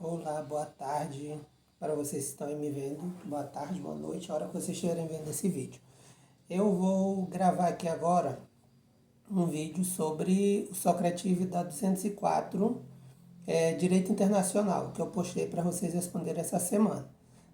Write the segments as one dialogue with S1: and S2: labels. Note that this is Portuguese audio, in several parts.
S1: Olá, boa tarde para vocês que estão aí me vendo. Boa tarde, boa noite, a hora que vocês estiverem vendo esse vídeo. Eu vou gravar aqui agora um vídeo sobre o Socrative da 204, Direito Internacional, que eu postei para vocês responderem essa semana.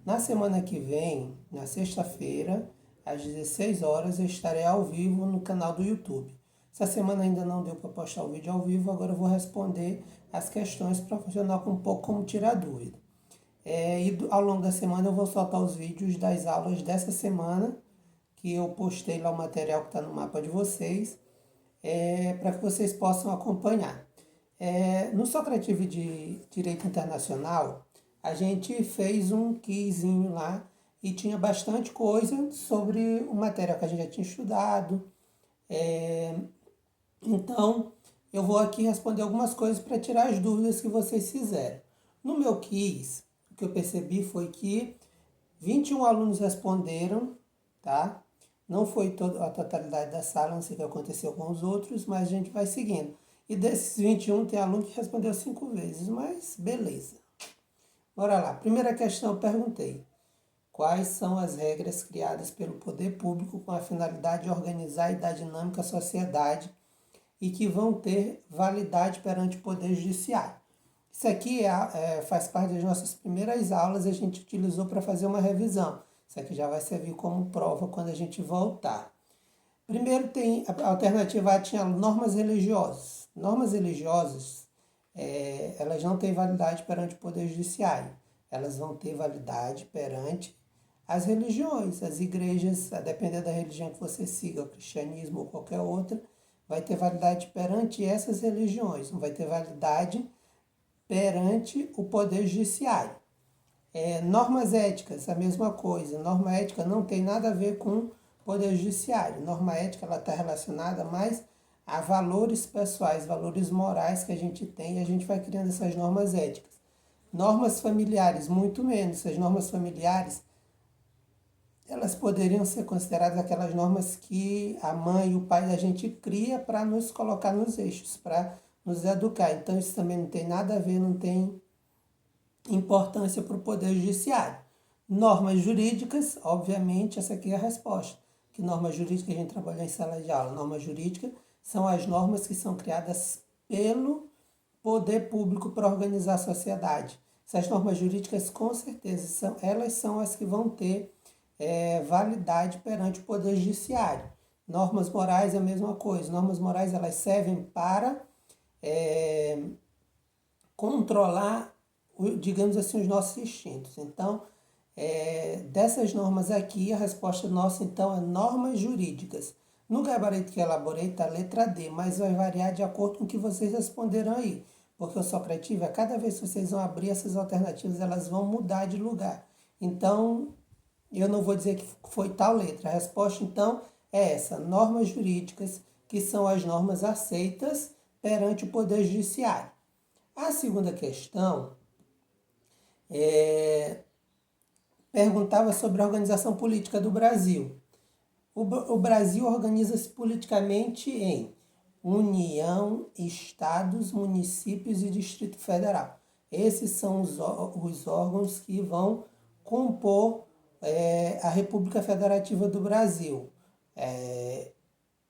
S1: Na semana que vem, na sexta-feira, às 16 horas, eu estarei ao vivo no canal do YouTube. Essa semana ainda não deu para postar o vídeo ao vivo, agora eu vou responder as questões para funcionar com um pouco como tirar dúvida. E ao longo da semana eu vou soltar os vídeos das aulas dessa semana, que eu postei lá o material que está no mapa de vocês, para que vocês possam acompanhar. No Socrative de Direito Internacional, a gente fez um quizinho lá e tinha bastante coisa sobre o material que a gente já tinha estudado. Então, eu vou aqui responder algumas coisas para tirar as dúvidas que vocês fizeram. No meu quiz, o que eu percebi foi que 21 alunos responderam, tá? Não foi a totalidade da sala, não sei o que aconteceu com os outros, mas a gente vai seguindo. E desses 21, tem aluno que respondeu 5 vezes, mas beleza. Bora lá. Primeira questão eu perguntei: quais são as regras criadas pelo poder público com a finalidade de organizar e dar dinâmica à sociedade e que vão ter validade perante o Poder Judiciário? Isso aqui faz parte das nossas primeiras aulas, a gente utilizou para fazer uma revisão. Isso aqui já vai servir como prova quando a gente voltar. Primeiro tem a alternativa A, tinha normas religiosas. Normas religiosas, elas não têm validade perante o Poder Judiciário. Elas vão ter validade perante as religiões, as igrejas, a depender da religião que você siga, o cristianismo ou qualquer outra, vai ter validade perante essas religiões, não vai ter validade perante o Poder Judiciário. Normas éticas, a mesma coisa. Norma ética não tem nada a ver com Poder Judiciário. Norma ética está relacionada mais a valores pessoais, valores morais que a gente tem, e a gente vai criando essas normas éticas. Normas familiares, muito menos. As normas familiares, elas poderiam ser consideradas aquelas normas que a mãe e o pai da gente cria para nos colocar nos eixos, para nos educar. Então isso também não tem nada a ver, não tem importância para o Poder Judiciário. Normas jurídicas, obviamente, essa aqui é a resposta. Que normas jurídicas a gente trabalhou em sala de aula? Normas jurídicas são as normas que são criadas pelo poder público para organizar a sociedade. Essas normas jurídicas, com certeza, elas são as que vão ter validade perante o Poder Judiciário. Normas morais é a mesma coisa. Normas morais, elas servem para controlar, digamos assim, os nossos instintos. Então, dessas normas aqui, a resposta nossa, então, é normas jurídicas. No gabarito que eu elaborei está a letra D, mas vai variar de acordo com o que vocês responderam aí. Porque o Socrative, a cada vez que vocês vão abrir essas alternativas, elas vão mudar de lugar. Então, eu não vou dizer que foi tal letra. A resposta, então, é essa: normas jurídicas, que são as normas aceitas perante o Poder Judiciário. A segunda questão perguntava sobre a organização política do Brasil. O Brasil organiza-se politicamente em União, Estados, municípios e Distrito Federal. Esses são os órgãos que vão compor a República Federativa do Brasil.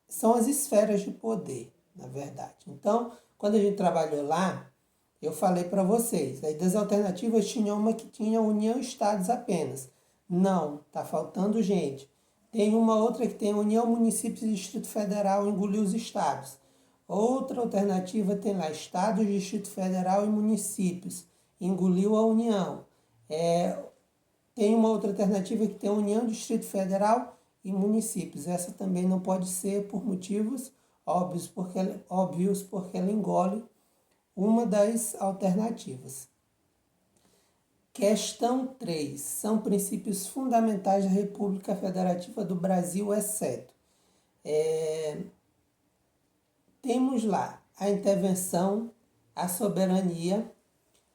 S1: São as esferas de poder, na verdade. Então, quando a gente trabalhou lá, eu falei para vocês, aí das alternativas tinha uma que tinha União e Estados apenas. Não, tá faltando gente. Tem uma outra que tem União, Municípios e Distrito Federal, engoliu os estados. Outra alternativa tem lá Estados, Distrito Federal e municípios, engoliu a União. Tem uma outra alternativa que tem União, Distrito Federal e municípios. Essa também não pode ser por motivos óbvios, porque ela engole uma das alternativas. Questão 3. São princípios fundamentais da República Federativa do Brasil, exceto. Temos lá a intervenção, a soberania,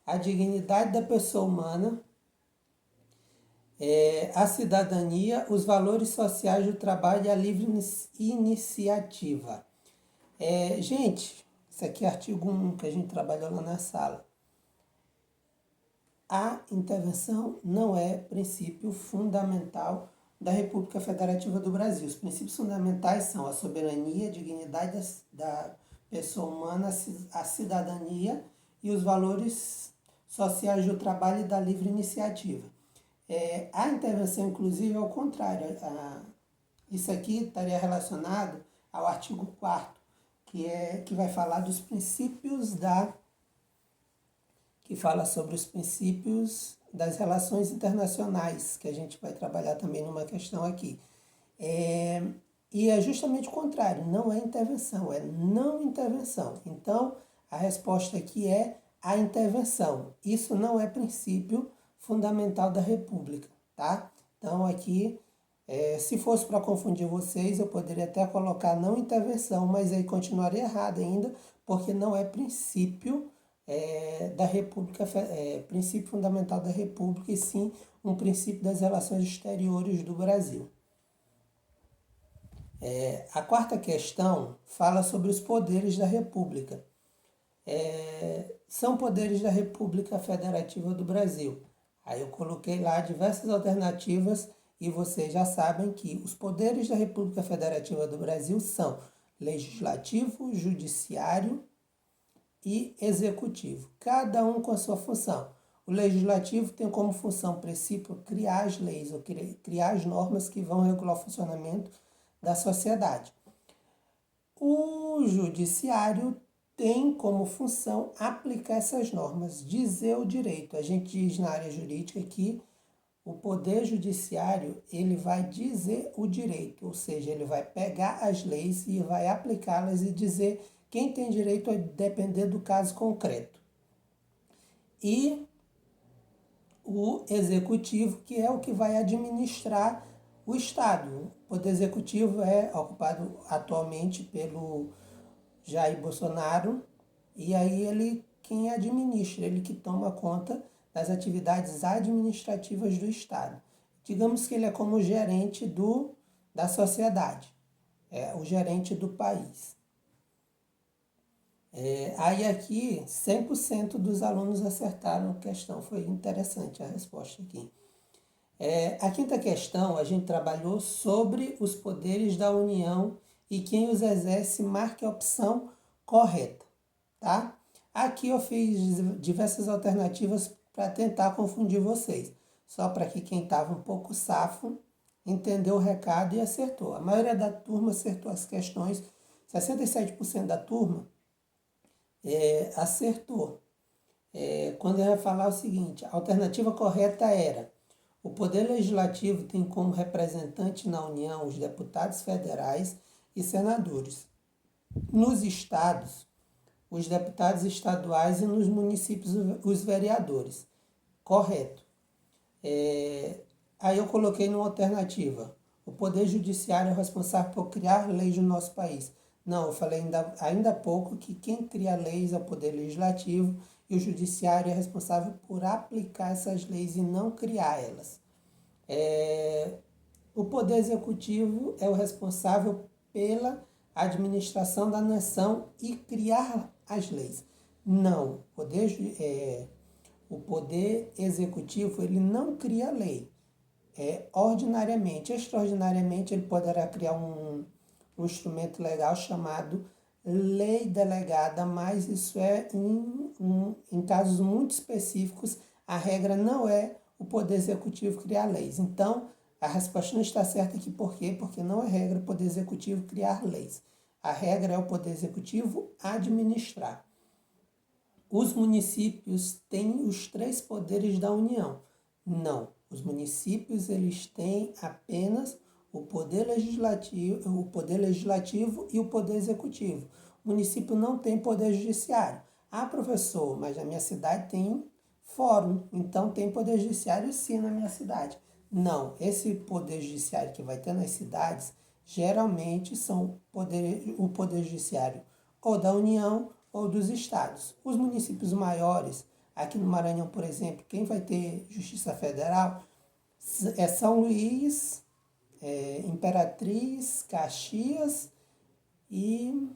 S1: a dignidade da pessoa humana, a cidadania, os valores sociais do trabalho e a livre iniciativa. Gente, isso aqui é artigo 1 que a gente trabalhou lá na sala. a intervenção não é princípio fundamental da República Federativa do Brasil. Os princípios fundamentais são a soberania, a dignidade da pessoa humana, a cidadania e os valores sociais do trabalho e da livre iniciativa. A intervenção, inclusive, é o contrário. Isso aqui estaria relacionado ao artigo 4º, que vai falar dos princípios que fala sobre os princípios das relações internacionais, que a gente vai trabalhar também numa questão aqui. E é justamente o contrário, não é intervenção, é não intervenção. Então, a resposta aqui é a intervenção. Isso não é princípio fundamental da República, tá? Então, aqui, se fosse para confundir vocês, eu poderia até colocar não intervenção, mas aí continuaria errado ainda, porque não é princípio da República, princípio fundamental da República, e sim um princípio das relações exteriores do Brasil. A quarta questão fala sobre os poderes da República. São poderes da República Federativa do Brasil. Aí eu coloquei lá diversas alternativas e vocês já sabem que os poderes da República Federativa do Brasil são legislativo, judiciário e executivo, cada um com a sua função. O legislativo tem como função princípio criar as leis ou criar as normas que vão regular o funcionamento da sociedade. O judiciário tem como função aplicar essas normas, dizer o direito. A gente diz na área jurídica que o poder judiciário ele vai dizer o direito, ou seja, ele vai pegar as leis e vai aplicá-las e dizer quem tem direito a depender do caso concreto. E o executivo, que é o que vai administrar o Estado. O poder executivo é ocupado atualmente pelo Jair Bolsonaro, e aí ele quem administra, ele que toma conta das atividades administrativas do Estado. Digamos que ele é como o gerente da sociedade, o gerente do país. Aí aqui, 100% dos alunos acertaram a questão, foi interessante a resposta aqui. A quinta questão, a gente trabalhou sobre os poderes da União e quem os exerce marque a opção correta, tá? Aqui eu fiz diversas alternativas para tentar confundir vocês, só para que quem estava um pouco safo entendeu o recado e acertou. A maioria da turma acertou as questões, 67% da turma acertou. Quando eu ia falar o seguinte, a alternativa correta era: o Poder Legislativo tem como representante na União os deputados federais e senadores. Nos estados, os deputados estaduais e nos municípios, os vereadores. Correto. Aí eu coloquei numa alternativa: o Poder Judiciário é responsável por criar leis no nosso país. Não, eu falei ainda há pouco que quem cria leis é o Poder Legislativo e o Judiciário é responsável por aplicar essas leis e não criar elas. O Poder Executivo é o responsável pela administração da nação e criar as leis. Não, o Poder Executivo ele não cria lei. Ordinariamente, extraordinariamente, ele poderá criar um instrumento legal chamado lei delegada, mas isso é em casos muito específicos. A regra não é o Poder Executivo criar leis. Então, a resposta não está certa aqui. Por quê? Porque não é regra o Poder Executivo criar leis. A regra é o Poder Executivo administrar. Os municípios têm os 3 poderes da União. Não, os municípios eles têm apenas o Poder Legislativo e o Poder Executivo. O município não tem Poder Judiciário. Ah, professor, mas a minha cidade tem fórum, então tem Poder Judiciário sim na minha cidade. Não, esse Poder Judiciário que vai ter nas cidades, geralmente são o Poder Judiciário ou da União ou dos estados. Os municípios maiores, aqui no Maranhão, por exemplo, quem vai ter Justiça Federal é São Luís, Imperatriz, Caxias e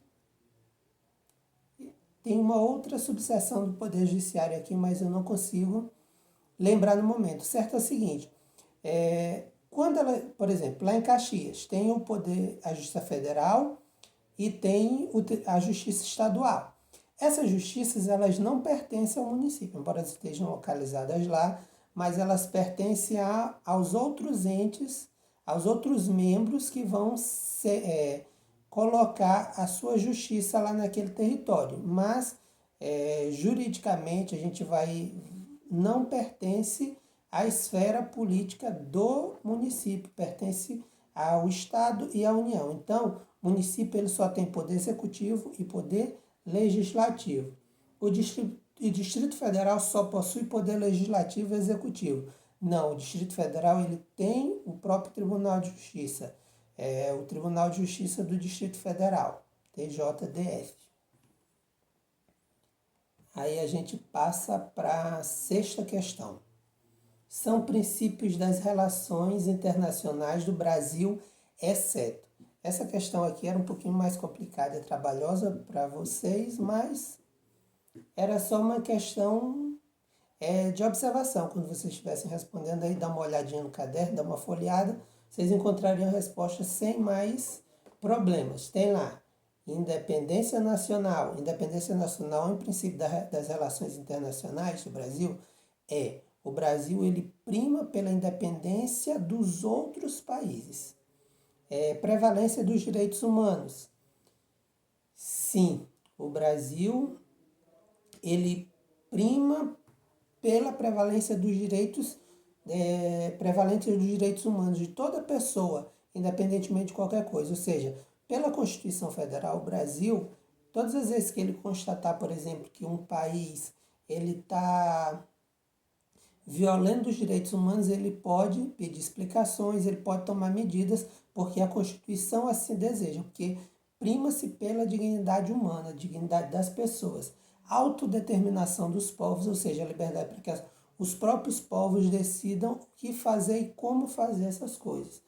S1: tem uma outra subseção do Poder Judiciário aqui, mas eu não consigo lembrar no momento. Certo é o seguinte, quando ela, por exemplo, lá em Caxias, tem o poder, a Justiça Federal e tem a Justiça Estadual. Essas justiças, elas não pertencem ao município, embora elas estejam localizadas lá, mas elas pertencem aos outros entes, aos outros membros que vão colocar a sua justiça lá naquele território. Mas, juridicamente, a gente não pertence à esfera política do município, pertence ao Estado e à União. Então, o município ele só tem poder executivo e poder legislativo. O Distrito Federal só possui poder legislativo e executivo. Não, o Distrito Federal ele tem o próprio Tribunal de Justiça, o Tribunal de Justiça do Distrito Federal, TJDF. Aí a gente passa para a sexta questão. São princípios das relações internacionais do Brasil, exceto. Essa questão aqui era um pouquinho mais complicada e trabalhosa para vocês, mas era só uma questão de observação. Quando vocês estivessem respondendo aí, dá uma olhadinha no caderno, dá uma folheada, vocês encontrariam a resposta sem mais problemas. Tem lá, independência nacional. Independência nacional é um princípio das relações internacionais do Brasil. O Brasil ele prima pela independência dos outros países. Prevalência dos direitos humanos. Sim, o Brasil ele prima pela prevalência dos direitos humanos de toda pessoa, independentemente de qualquer coisa. Ou seja, pela Constituição Federal, o Brasil, todas as vezes que ele constatar, por exemplo, que um país ele está violando os direitos humanos, ele pode pedir explicações, ele pode tomar medidas, porque a Constituição assim deseja, porque prima-se pela dignidade humana, a dignidade das pessoas. Autodeterminação dos povos, ou seja, a liberdade para que os próprios povos decidam o que fazer e como fazer essas coisas.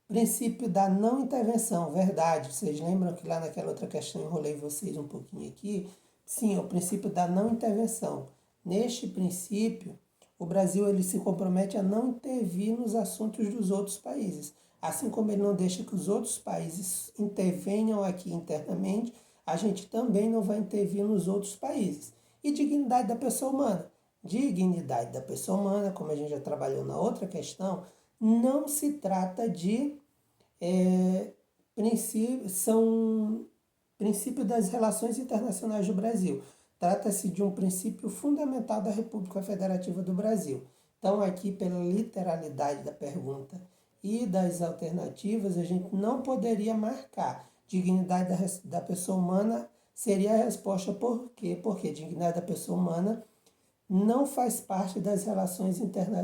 S1: Princípio da não intervenção, verdade. Vocês lembram que lá naquela outra questão eu enrolei vocês um pouquinho aqui? Sim, é o princípio da não intervenção. Neste princípio, o Brasil ele se compromete a não intervir nos assuntos dos outros países. Assim como ele não deixa que os outros países intervenham aqui internamente, a gente também não vai intervir nos outros países. E dignidade da pessoa humana. Dignidade da pessoa humana, como a gente já trabalhou na outra questão, não se trata de são princípios das relações internacionais do Brasil. Trata-se de um princípio fundamental da República Federativa do Brasil. Então, aqui, pela literalidade da pergunta e das alternativas, a gente não poderia marcar. Dignidade da pessoa humana seria a resposta. Por quê? Porque dignidade da pessoa humana não faz parte das relações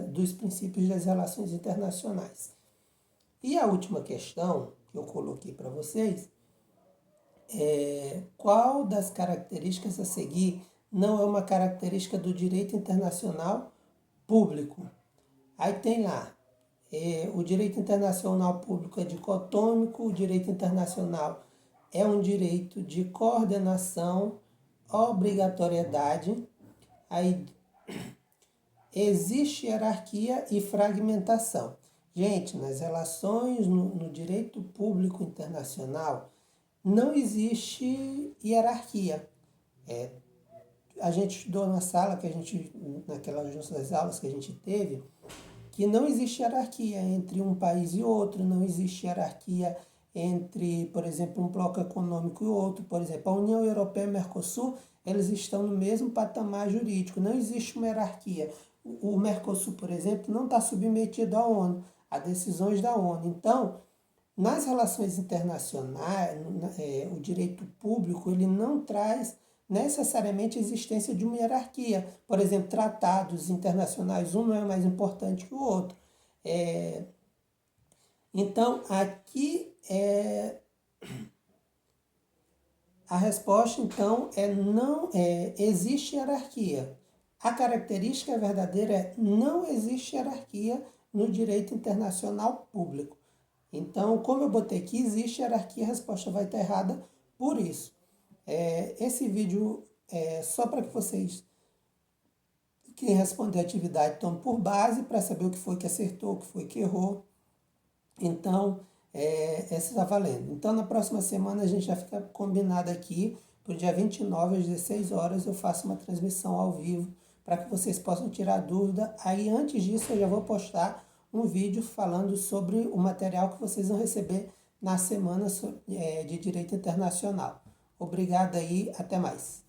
S1: dos princípios das relações internacionais. E a última questão que eu coloquei para vocês qual das características a seguir não é uma característica do direito internacional público? Aí tem lá, o direito internacional público é dicotômico, o direito internacional é um direito de coordenação, obrigatoriedade, aí existe hierarquia e fragmentação. Gente, nas relações, no direito público internacional, não existe hierarquia. A gente estudou na sala, naquelas nossas aulas que a gente teve, que não existe hierarquia entre um país e outro, não existe hierarquia entre, por exemplo, um bloco econômico e outro. Por exemplo, a União Europeia e o Mercosul, eles estão no mesmo patamar jurídico, não existe uma hierarquia. O Mercosul, por exemplo, não está submetido à ONU, a decisões da ONU. Então, nas relações internacionais, o direito público ele não traz necessariamente a existência de uma hierarquia. Por exemplo, tratados internacionais, um não é mais importante que o outro. Então, aqui a resposta, então, não existe hierarquia. A característica verdadeira é não existe hierarquia no direito internacional público. Então, como eu botei aqui, existe hierarquia, a resposta vai estar errada por isso. Esse vídeo é só para que vocês Quem responder a atividade toma por base para saber o que foi que acertou, o que foi que errou. Então, essa está valendo. Então, na próxima semana a gente já fica combinado aqui, para o dia 29 às 16 horas eu faço uma transmissão ao vivo para que vocês possam tirar dúvida. Aí, antes disso, eu já vou postar um vídeo falando sobre o material que vocês vão receber na semana de Direito Internacional. Obrigado aí, até mais.